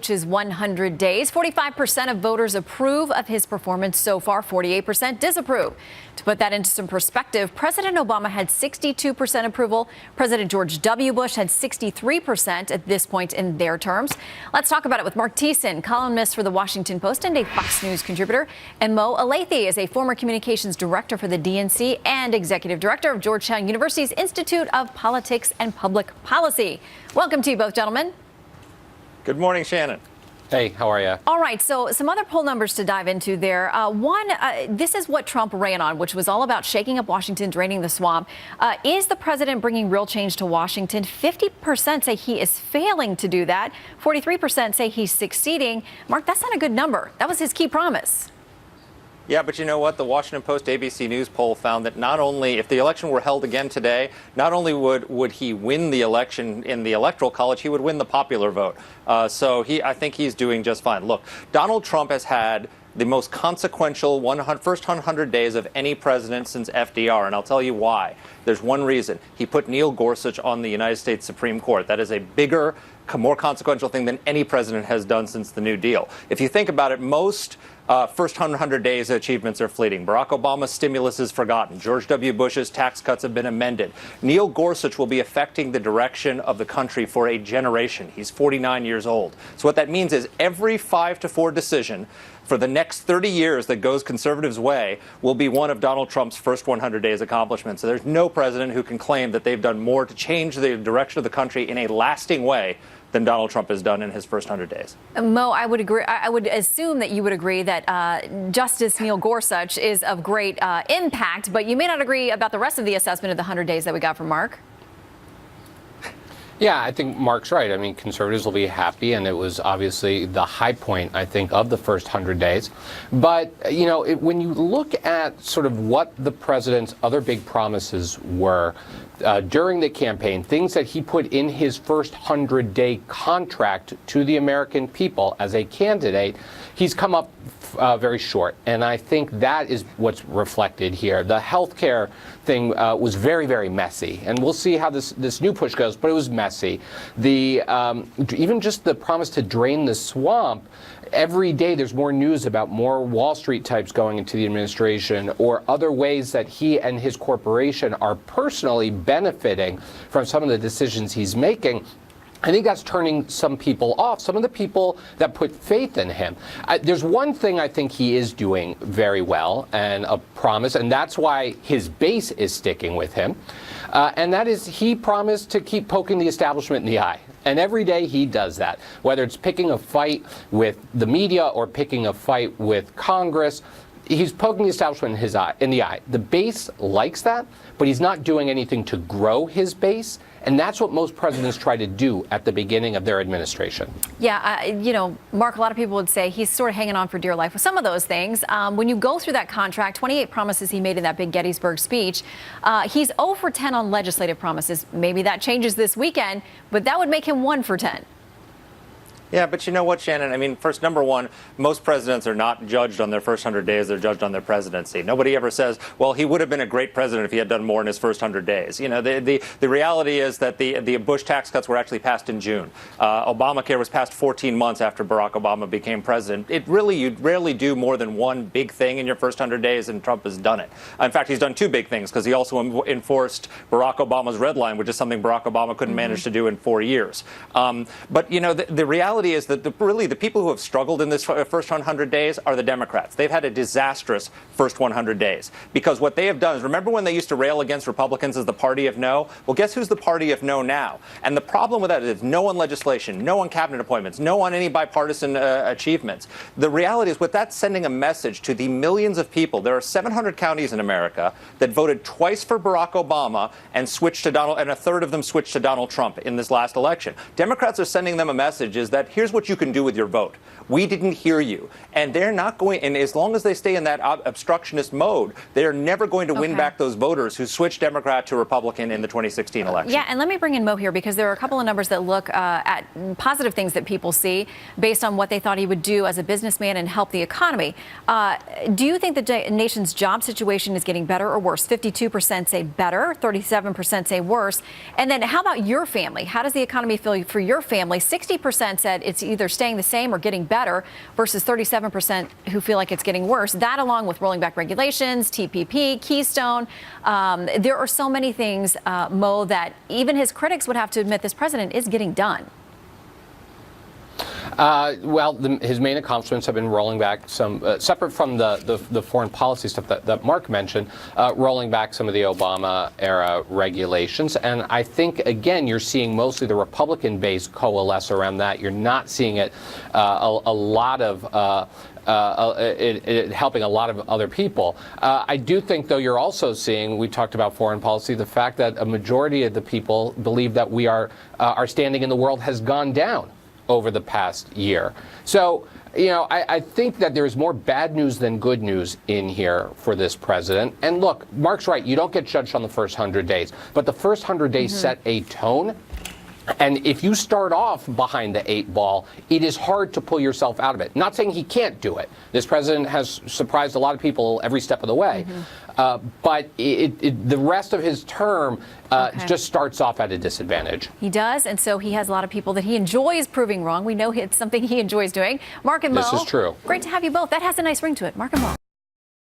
his 100 days. 45% of voters approve of his performance so far. 48% disapprove. To put that into some perspective, President Obama had 62% approval. President George W. Bush had 63% at this point in their terms. Let's talk about it with Marc, columnist for the Washington Post and a Fox News contributor, and Mo Alethi is a former communications director for the DNC and executive director of Georgetown University's Institute of Politics and Public Policy. Welcome to you both, gentlemen. Good morning, Shannon. Hey, how are you? All right, so some other poll numbers to dive into there. This is what Trump ran on, which was all about shaking up Washington, draining the swamp. Is the president bringing real change to Washington? 50% say he is failing to do that. 43% say he's succeeding. Marc, that's not a good number. That was his key promise. Yeah, but you know what? The Washington Post ABC News poll found that not only, if the election were held again today, not only would he win the election in the Electoral College, he would win the popular vote. I think he's doing just fine. Look, Donald Trump has had the most consequential first 100 days of any president since FDR, and I'll tell you why. There's one reason. He put Neil Gorsuch on the United States Supreme Court. That is a bigger, more consequential thing than any president has done since the New Deal. If you think about it, most first 100 days achievements are fleeting. Barack Obama's stimulus is forgotten. George W. Bush's tax cuts have been amended. Neil Gorsuch will be affecting the direction of the country for a generation. He's 49 years old. So what that means is every 5-4 decision for the next 30 years that goes conservatives' way will be one of Donald Trump's first 100 days accomplishments. So there's no president who can claim that they've done more to change the direction of the country in a lasting way than Donald Trump has done in his first 100 days. Mo, I would agree. I would assume that you would agree that Justice Neil Gorsuch is of great impact, but you may not agree about the rest of the assessment of the 100 days that we got from Marc. Yeah, I think Marc's right. I mean, conservatives will be happy, and it was obviously the high point, I think, of the first 100 days. But, you know, when you look at sort of what the president's other big promises were during the campaign, things that he put in his first 100-day contract to the American people as a candidate, he's come up very short. And I think that is what's reflected here. The health care thing was very, very messy. And we'll see how this new push goes, but it was messy. Even just the promise to drain the swamp, every day there's more news about more Wall Street types going into the administration or other ways that he and his corporation are personally benefiting from some of the decisions he's making. I think that's turning some people off, some of the people that put faith in him. There's one thing I think he is doing very well, and a promise, and that's why his base is sticking with him, and that is he promised to keep poking the establishment in the eye. And every day he does that, whether it's picking a fight with the media or picking a fight with Congress. He's poking the establishment in the eye. The base likes that, but he's not doing anything to grow his base. And that's what most presidents try to do at the beginning of their administration. Yeah, you know, Marc, a lot of people would say he's sort of hanging on for dear life with some of those things. When you go through that contract, 28 promises he made in that big Gettysburg speech, he's 0 for 10 on legislative promises. Maybe that changes this weekend, but that would make him 1 for 10. Yeah, but you know what, Shannon? I mean, first, number one, most presidents are not judged on their first 100 days. They're judged on their presidency. Nobody ever says, well, he would have been a great president if he had done more in his first 100 days. You know, the reality is that the Bush tax cuts were actually passed in June. Obamacare was passed 14 months after Barack Obama became president. You rarely do more than one big thing in your first 100 days, and Trump has done it. In fact, he's done 2 big things because he also enforced Barack Obama's red line, which is something Barack Obama couldn't manage to do in 4 years. But, you know, the reality is that really the people who have struggled in this first 100 days are the Democrats. They've had a disastrous first 100 days because what they have done is, remember when they used to rail against Republicans as the party of no? Well, guess who's the party of no now? And the problem with that is no on legislation, no on cabinet appointments, no on any bipartisan achievements. The reality is, with that, sending a message to the millions of people. There are 700 counties in America that voted twice for Barack Obama and switched to Donald, and a third of them switched to Donald Trump in this last election. Democrats are sending them a message is that here's what you can do with your vote. We didn't hear you. And they're not going, and as long as they stay in that obstructionist mode, they're never going to win back those voters who switched Democrat to Republican in the 2016 election. Yeah, and let me bring in Mo here because there are a couple of numbers that look at positive things that people see based on what they thought he would do as a businessman and help the economy. Do you think the nation's job situation is getting better or worse? 52% say better, 37% say worse. And then how about your family? How does the economy feel for your family? 60% said said it's either staying the same or getting better versus 37% who feel like it's getting worse. That, along with rolling back regulations, TPP, Keystone, there are so many things, Mo, that even his critics would have to admit this president is getting done. His main accomplishments have been rolling back some, separate from the foreign policy stuff that Marc mentioned, rolling back some of the Obama-era regulations. And I think, again, you're seeing mostly the Republican base coalesce around that. You're not seeing it a lot of helping a lot of other people. I do think, though, you're also seeing, we talked about foreign policy, the fact that a majority of the people believe that our standing in the world has gone down over the past year. So, I think that there's more bad news than good news in here for this president. And look, Marc's right, you don't get judged on the first 100 days, but the first 100 days set a tone. And if you start off behind the 8 ball, it is hard to pull yourself out of it. Not saying he can't do it. This president has surprised a lot of people every step of the way. But the rest of his term just starts off at a disadvantage. He does, and so he has a lot of people that he enjoys proving wrong. We know it's something he enjoys doing. Marc and Mo. This is true. Great to have you both. That has a nice ring to it. Marc and Mo.